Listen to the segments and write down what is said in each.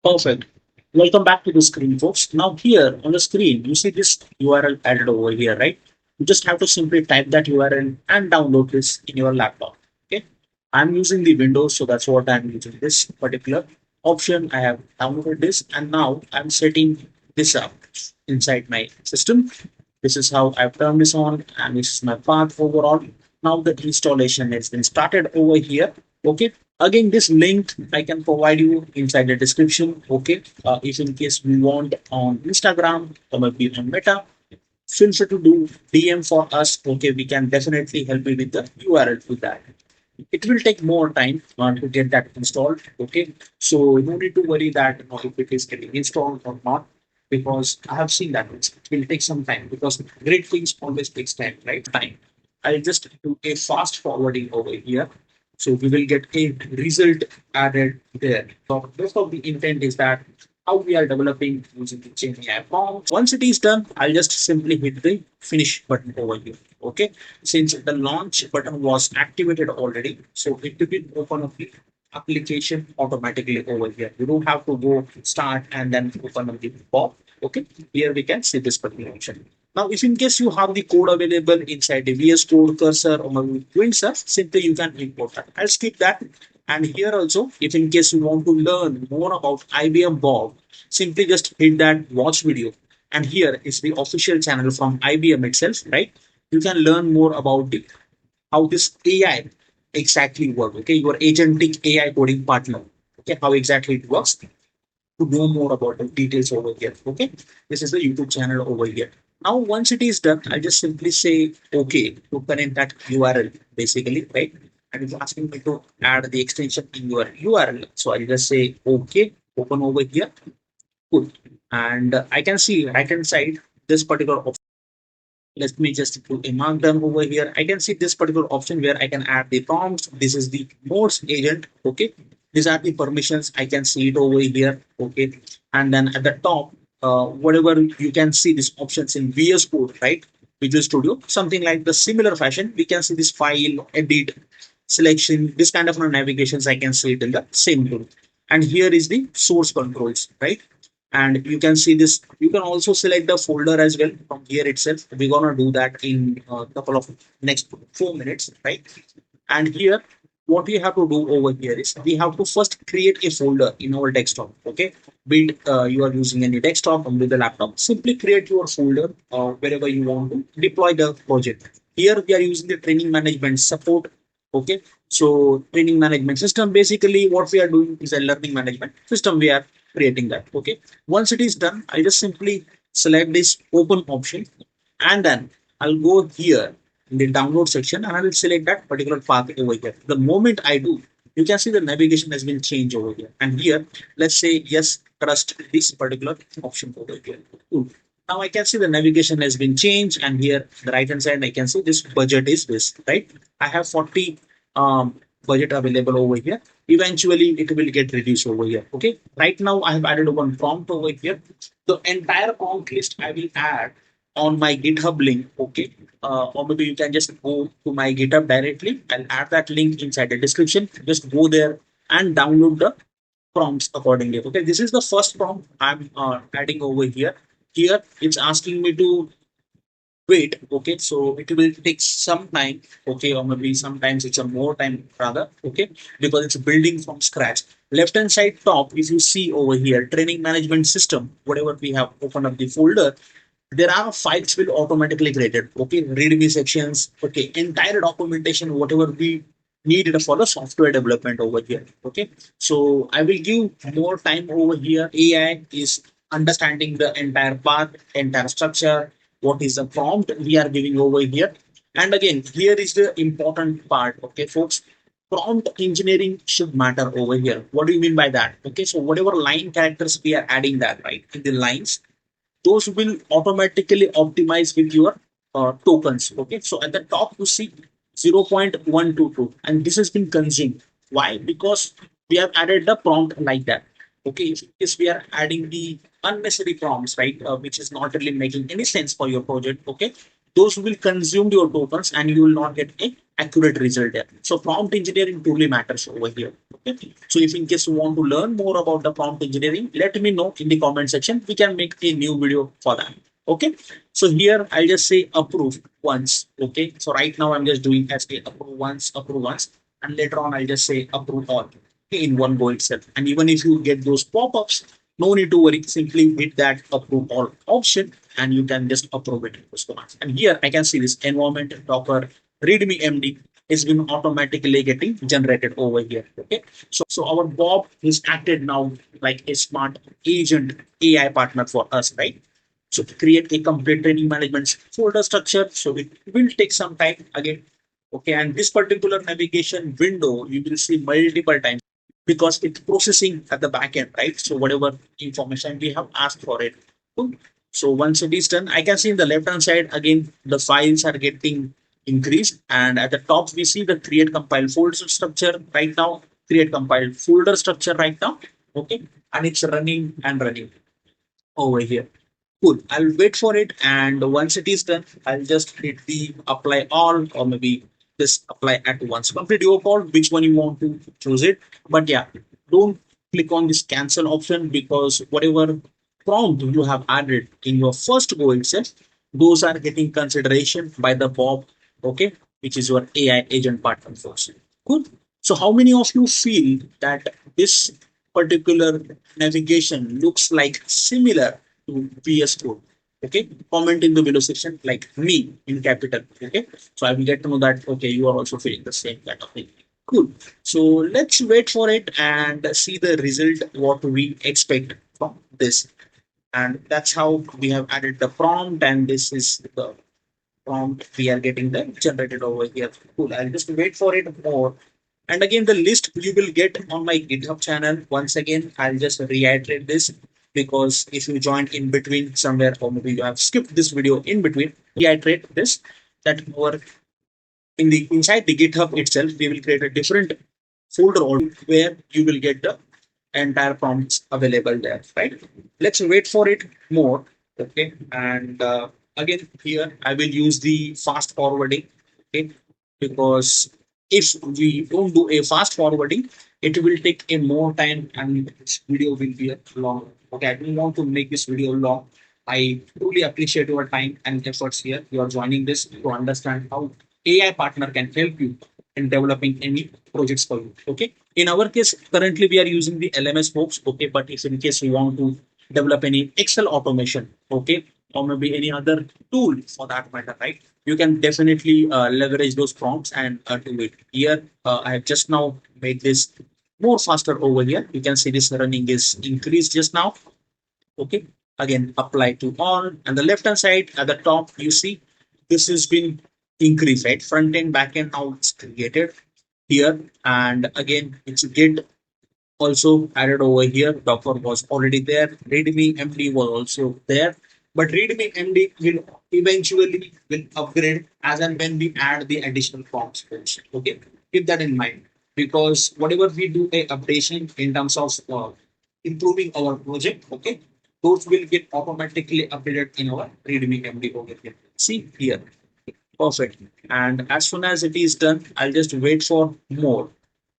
Perfect. Welcome back to the screen, folks. Now here on the screen, you see this URL added over here, right? You just have to simply type that URL and download this in your laptop. Okay. I'm using the Windows, so that's what I'm using this particular option. I have downloaded this and now I'm setting this up inside my system. This is how I've turned this on and this is my path overall. Now the installation has been started over here. Okay. Again, this link I can provide you inside the description. Okay. If in case we want on Instagram or maybe on Meta, feel free to do DM for us. Okay. We can definitely help you with the URL to that. It will take more time to get that installed. Okay. So no need to worry that if it is getting installed or not, because I have seen that it will take some time because great things always takes time, right? Time. I'll just do a fast forwarding over here. So we will get a result added there. So most of the intent is that how we are developing using the Chain AI form. Once it is done, I'll just simply hit the finish button over here. Okay. Since the launch button was activated already, so it will open up the application automatically over here. You don't have to go start and then open up the pop. Okay. Here we can see this particular option. Now, if in case you have the code available inside the VS Code cursor or maybe Windsor, simply you can import that. I'll skip that. And here also, if in case you want to learn more about IBM Bob, simply just hit that watch video. And here is the official channel from IBM itself, right? You can learn more about the, how this AI exactly works. Okay, your agentic AI coding partner. Okay, how exactly it works to know more about the details over here. Okay, this is the YouTube channel over here. Now, once it is done, I'll just simply say OK to connect that URL basically, right? And it's asking me to add the extension in your URL. So I'll just say OK, open over here. Cool. And I can see right hand side this particular option. Let me just do a markdown over here. I can see this particular option where I can add the prompts. This is the modes agent. Okay. These are the permissions. I can see it over here. Okay. And then at the top, whatever you can see these options in VS Code, right? Visual Studio, something like the similar fashion. We can see this file, edit, selection, this kind of navigations. I can see it in the same tool. And here is the source controls, right? And you can see this. You can also select the folder as well from here itself. We're gonna do that in a couple of next 4 minutes, right? And here what we have to do over here is we have to first create a folder in our desktop. Okay, be it you are using any desktop or with the laptop, simply create your folder wherever you want to deploy the project. Here we are using the training management support. Okay, so training management system, basically what we are doing is a learning management system. We are creating that. Okay, once it is done, I'll just simply select this open option and then I'll go here in the download section and I will select that particular path over here. The moment I do, you can see the navigation has been changed over here. And here, let's say, yes, trust this particular option over here. Cool. Now I can see the navigation has been changed. And here, the right hand side, I can see this budget is this, right? I have 40 budget available over here. Eventually, it will get reduced over here. Okay. Right now, I have added one prompt over here. The entire prompt list I will add on my GitHub link. Okay, or maybe you can just go to my GitHub directly. I'll add that link inside the description. Just go there and download the prompts accordingly. Okay, this is the first prompt I'm adding over here. Here it's asking me to wait. Okay, so it will take some time. Okay, or maybe sometimes it's a more time rather. Okay, because it's building from scratch. Left hand side top, if you see over here, training management system, whatever we have opened up the folder, there are files will automatically created. Okay, readme sections. Okay, entire documentation, whatever we needed for the software development over here. Okay, so I will give more time over here. AI is understanding the entire path, entire structure, what is the prompt we are giving over here. And again, here is the important part. Okay, folks, prompt engineering should matter over here. What do you mean by that? Okay, so whatever line characters we are adding that, right, in the lines, those will automatically optimize with your tokens. Okay, so at the top you see 0.122 and this has been consumed. Why? Because we have added the prompt like that. Okay, if we are adding the unnecessary prompts, right, which is not really making any sense for your project. Okay, those will consume your tokens and you will not get a accurate result there. So prompt engineering truly matters over here. Okay. So if in case you want to learn more about the prompt engineering, let me know in the comment section. We can make a new video for that. Okay. So here I'll just say approve once. Okay. So right now I'm just doing as a approve once, and later on I'll just say approve all, okay, in one go itself. And even if you get those pop-ups, no need to worry. Simply hit that approve all option and you can just approve it. And here I can see this environment Docker README MD is been automatically getting generated over here. Okay. So our Bob is acted now like a smart agent AI partner for us, right? So to create a complete training management folder structure. So it will take some time again. Okay. And this particular navigation window, you will see multiple times because it's processing at the back end, right? So whatever information we have asked for it. Cool. So once it is done, I can see in the left hand side again the files are getting increased, and at the top we see the create compile folder structure right now, create compile folder structure right now. Okay, and it's running and running over here. Cool. I'll wait for it, and once it is done, I'll just hit the apply all, or maybe just apply at once. Complete your call, which one you want to choose it. But yeah, don't click on this cancel option because whatever prompt you have added in your first go itself, those are getting consideration by the Bob, okay, which is your AI agent partner force. Cool. So how many of you feel that this particular navigation looks like similar to VS Code? Okay, comment in the below section like me in capital. Okay, so I will get to know that okay, you are also feeling the same kind of thing. Cool. So let's wait for it and see the result what we expect from this. And that's how we have added the prompt, and this is the prompt we are getting the generated over here. Cool. I'll just wait for it more. And again, the list you will get on my GitHub channel. Once again, I'll just reiterate this because if you joined in between somewhere, or maybe you have skipped this video in between, reiterate this that our in the inside the GitHub itself, we will create a different folder where you will get the entire prompts available there, right? Let's wait for it more. Okay. And again, here I will use the fast forwarding. Okay. Because if we don't do a fast forwarding, it will take a more time and this video will be a long. Okay. I don't want to make this video long. I truly appreciate your time and efforts here. You are joining this to understand how AI partner can help you in developing any projects for you. Okay. In our case, currently we are using the LMS hooks. Okay. But if in case you want to develop any Excel automation, okay, or maybe any other tool for that matter, right? You can definitely leverage those prompts and do it. Here, I have just now made this more faster over here. You can see this running is increased just now. Okay. Again, apply to all. And the left hand side at the top, you see this has been increased, right? Front end, back end, now it's created here. And again, it's get also added over here. Docker was already there. README MD was also there. But README MD will eventually will upgrade as and when we add the additional forms. Okay, keep that in mind because whatever we do a updation in terms of improving our project, okay, those will get automatically updated in our README MD over here. See here. Perfect. And as soon as it is done, I'll just wait for more.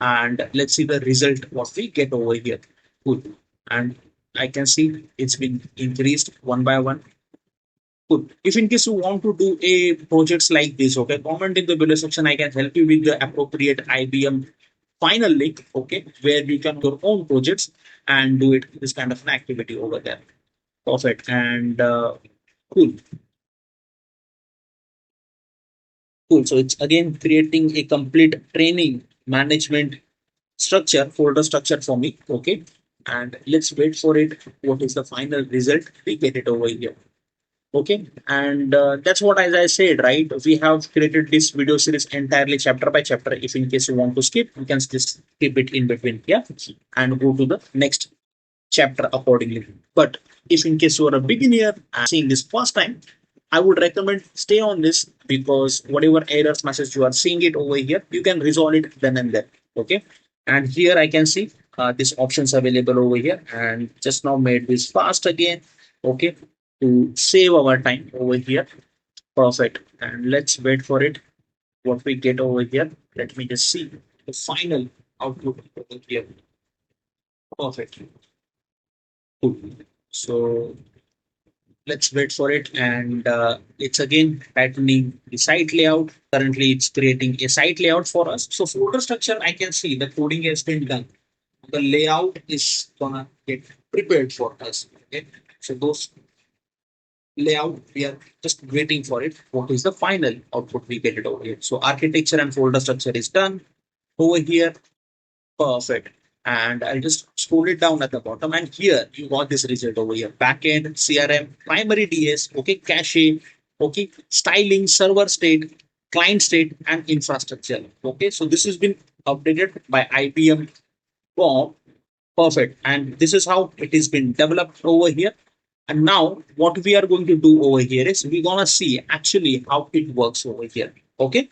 And let's see the result what we get over here. Good. And I can see it's been increased one by one. Good. If in case you want to do a projects like this, okay, comment in the below section. I can help you with the appropriate IBM final link, okay, where you can do your own projects and do it this kind of an activity over there. Perfect. And cool. Cool. So it's again creating a complete training management structure, folder structure for me. Okay. And let's wait for it. What is the final result? We get it over here. Okay. And that's what, as I said, right? We have created this video series entirely chapter by chapter. If in case you want to skip, you can just skip it in between. Yeah. And go to the next chapter accordingly. But if in case you are a beginner and seeing this first time, I would recommend stay on this because whatever errors message you are seeing it over here, you can resolve it then and there. Okay. And here I can see these options available over here and just now made this fast again. Okay. To save our time over here. Perfect. And let's wait for it. what we get over here. Let me just see the final output over here. Perfect. Good. So let's wait for it. And it's again patterning the site layout. Currently, it's creating a site layout for us. So folder structure, I can see the coding has been done. The layout is gonna get prepared for us. Okay. So those layout, we are just waiting for it. What is the final output we get it over here? So architecture and folder structure is done over here. Perfect. And I'll just scroll it down at the bottom. And here you got this result over here. Backend, CRM, primary DS, okay, cache, okay, styling, server state, client state, and infrastructure. Okay, so this has been updated by IBM Bomb. Perfect. And this is how it has been developed over here. And now what we are going to do over here is we're gonna see actually how it works over here. Okay.